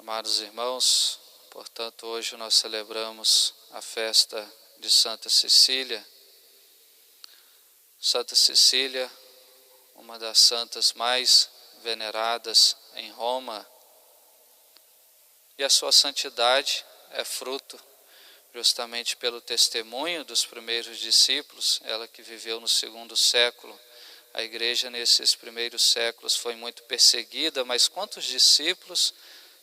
Amados irmãos, portanto, hoje nós celebramos a festa de Santa Cecília. Santa Cecília, uma das santas mais veneradas em Roma, e a sua santidade é fruto justamente pelo testemunho dos primeiros discípulos, ela que viveu no segundo século. A igreja nesses primeiros séculos foi muito perseguida, mas quantos discípulos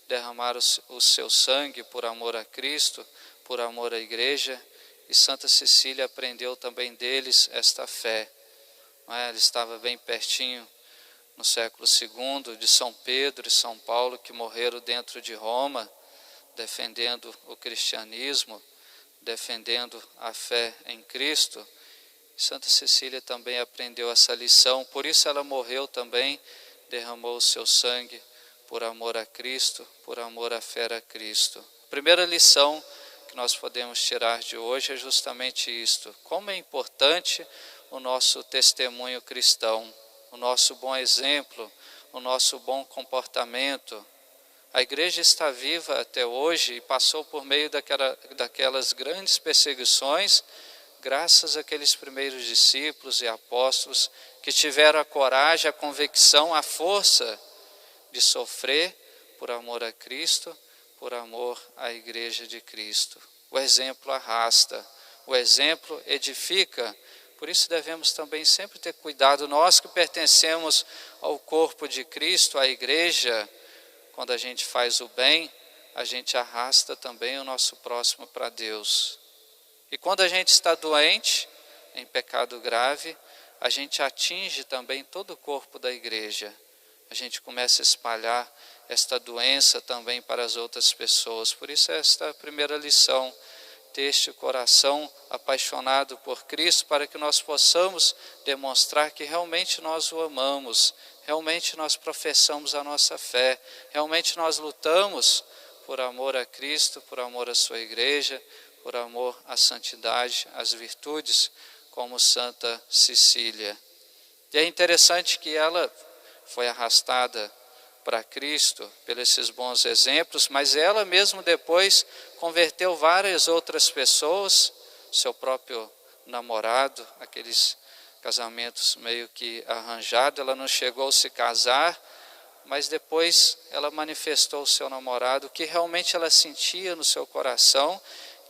derramaram o seu sangue por amor a Cristo, por amor à igreja, e Santa Cecília aprendeu também deles esta fé. Ela estava bem pertinho no século II de São Pedro e São Paulo, que morreram dentro de Roma, defendendo o cristianismo, defendendo a fé em Cristo. Santa Cecília também aprendeu essa lição, por isso ela morreu também, derramou o seu sangue por amor a Cristo, por amor à fé a Cristo. A primeira lição que nós podemos tirar de hoje é justamente isto: como é importante o nosso testemunho cristão, o nosso bom exemplo, o nosso bom comportamento. A igreja está viva até hoje e passou por meio daquelas grandes perseguições, graças àqueles primeiros discípulos e apóstolos que tiveram a coragem, a convicção, a força de sofrer por amor a Cristo, por amor à igreja de Cristo. O exemplo arrasta, o exemplo edifica. Por isso devemos também sempre ter cuidado, nós que pertencemos ao corpo de Cristo, à igreja, quando a gente faz o bem, a gente arrasta também o nosso próximo para Deus. E quando a gente está doente, em pecado grave, a gente atinge também todo o corpo da igreja. A gente começa a espalhar esta doença também para as outras pessoas. Por isso esta é a primeira lição, ter este coração apaixonado por Cristo, para que nós possamos demonstrar que realmente nós o amamos, realmente nós professamos a nossa fé, realmente nós lutamos por amor a Cristo, por amor à sua igreja, por amor à santidade, às virtudes, como Santa Cecília. E é interessante que ela foi arrastada para Cristo pelos esses bons exemplos, mas ela mesmo depois converteu várias outras pessoas, seu próprio namorado, aqueles casamentos meio que arranjados, ela não chegou a se casar, mas depois ela manifestou ao seu namorado o que realmente ela sentia no seu coração,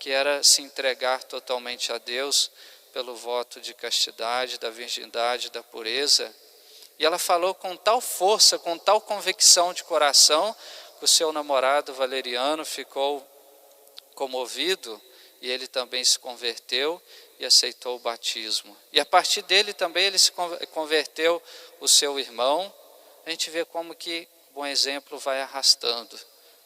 que era se entregar totalmente a Deus pelo voto de castidade, da virgindade, da pureza. E ela falou com tal força, com tal convicção de coração, que o seu namorado Valeriano ficou comovido e ele também se converteu e aceitou o batismo. E a partir dele também ele se converteu o seu irmão. A gente vê como que o bom exemplo vai arrastando.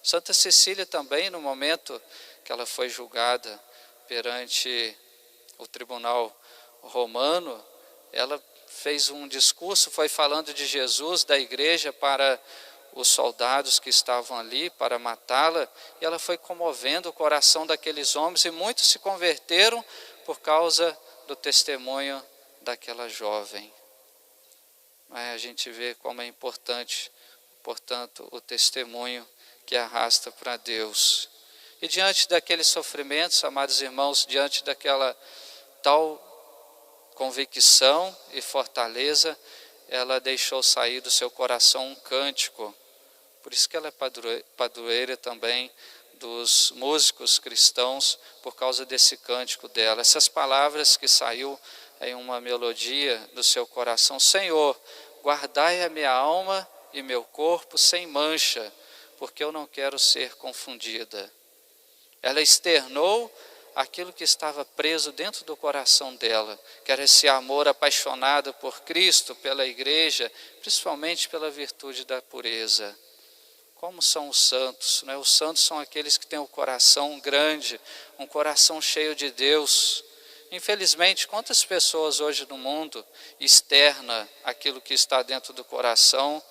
Santa Cecília também, no momento que ela foi julgada perante o tribunal romano, ela fez um discurso, foi falando de Jesus, da igreja, para os soldados que estavam ali para matá-la, e ela foi comovendo o coração daqueles homens, e muitos se converteram por causa do testemunho daquela jovem. A gente vê como é importante, portanto, o testemunho que arrasta para Deus. E diante daqueles sofrimentos, amados irmãos, diante daquela tal convicção e fortaleza, ela deixou sair do seu coração um cântico. Por isso que ela é padroeira também dos músicos cristãos, por causa desse cântico dela. Essas palavras que saiu em uma melodia do seu coração: Senhor, guardai a minha alma e meu corpo sem mancha, porque eu não quero ser confundida. Ela externou aquilo que estava preso dentro do coração dela, que era esse amor apaixonado por Cristo, pela igreja, principalmente pela virtude da pureza. Como são os santos, né? Os santos são aqueles que têm o coração grande, um coração cheio de Deus. Infelizmente, quantas pessoas hoje no mundo externa aquilo que está dentro do coração,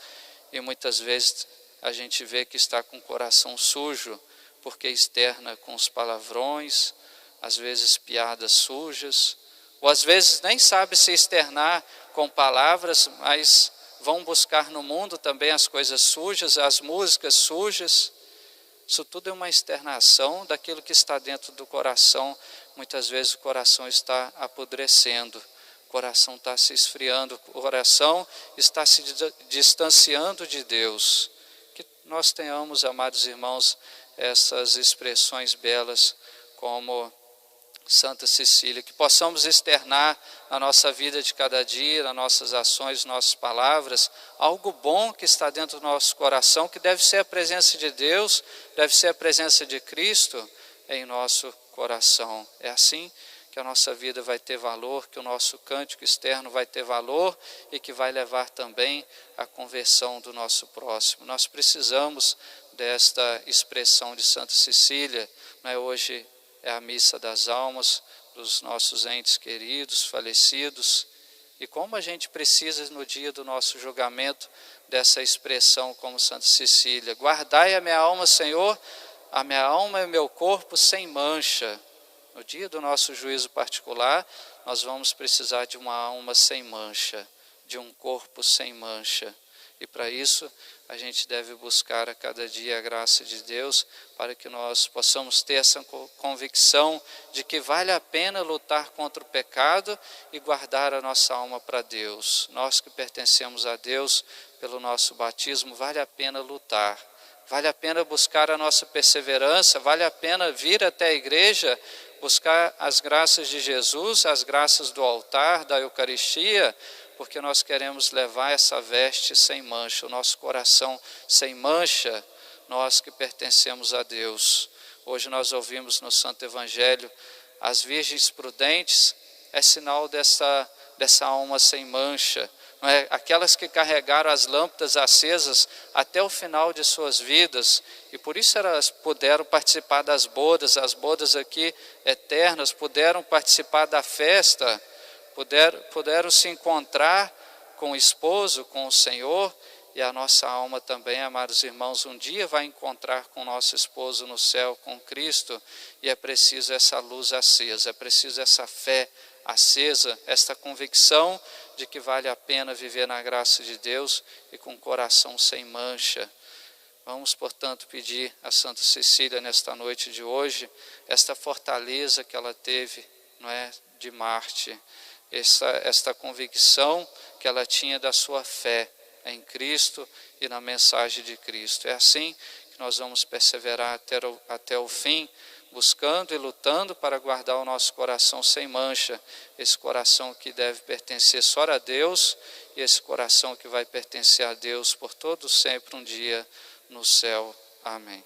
e muitas vezes a gente vê que está com o coração sujo, porque externa com os palavrões, às vezes piadas sujas, ou às vezes nem sabe se externar com palavras, mas vão buscar no mundo também as coisas sujas, as músicas sujas. Isso tudo é uma externação daquilo que está dentro do coração. Muitas vezes o coração está apodrecendo, o coração está se esfriando, o coração está se distanciando de Deus. Que nós tenhamos, amados irmãos, essas expressões belas como Santa Cecília, que possamos externar na nossa vida de cada dia, nas nossas ações, nossas palavras, algo bom que está dentro do nosso coração, que deve ser a presença de Deus, deve ser a presença de Cristo em nosso coração. É assim que a nossa vida vai ter valor, que o nosso cântico externo vai ter valor e que vai levar também à conversão do nosso próximo. Nós precisamos desta expressão de Santa Cecília, não é? Hoje é a missa das almas dos nossos entes queridos, falecidos. E como a gente precisa no dia do nosso julgamento dessa expressão como Santa Cecília: guardai a minha alma, Senhor, a minha alma e o meu corpo sem mancha. No dia do nosso juízo particular, nós vamos precisar de uma alma sem mancha, de um corpo sem mancha. E para isso, a gente deve buscar a cada dia a graça de Deus, para que nós possamos ter essa convicção de que vale a pena lutar contra o pecado e guardar a nossa alma para Deus. Nós que pertencemos a Deus pelo nosso batismo, vale a pena lutar. Vale a pena buscar a nossa perseverança, vale a pena vir até a igreja, buscar as graças de Jesus, as graças do altar, da Eucaristia, porque nós queremos levar essa veste sem mancha, o nosso coração sem mancha, nós que pertencemos a Deus. Hoje nós ouvimos no Santo Evangelho, as virgens prudentes é sinal dessa alma sem mancha, não é? Aquelas que carregaram as lâmpadas acesas até o final de suas vidas, e por isso elas puderam participar das bodas, as bodas aqui eternas, puderam participar da festa, puderam se encontrar com o esposo, com o Senhor, e a nossa alma também, amados irmãos, um dia vai encontrar com o nosso esposo no céu, com Cristo, e é preciso essa luz acesa, é preciso essa fé acesa, esta convicção de que vale a pena viver na graça de Deus e com o coração sem mancha. Vamos, portanto, pedir a Santa Cecília nesta noite de hoje, esta fortaleza que ela teve, não é, de mártir, esta convicção que ela tinha da sua fé em Cristo e na mensagem de Cristo. É assim que nós vamos perseverar até o fim, buscando e lutando para guardar o nosso coração sem mancha, esse coração que deve pertencer só a Deus e esse coração que vai pertencer a Deus por todo sempre um dia no céu. Amém.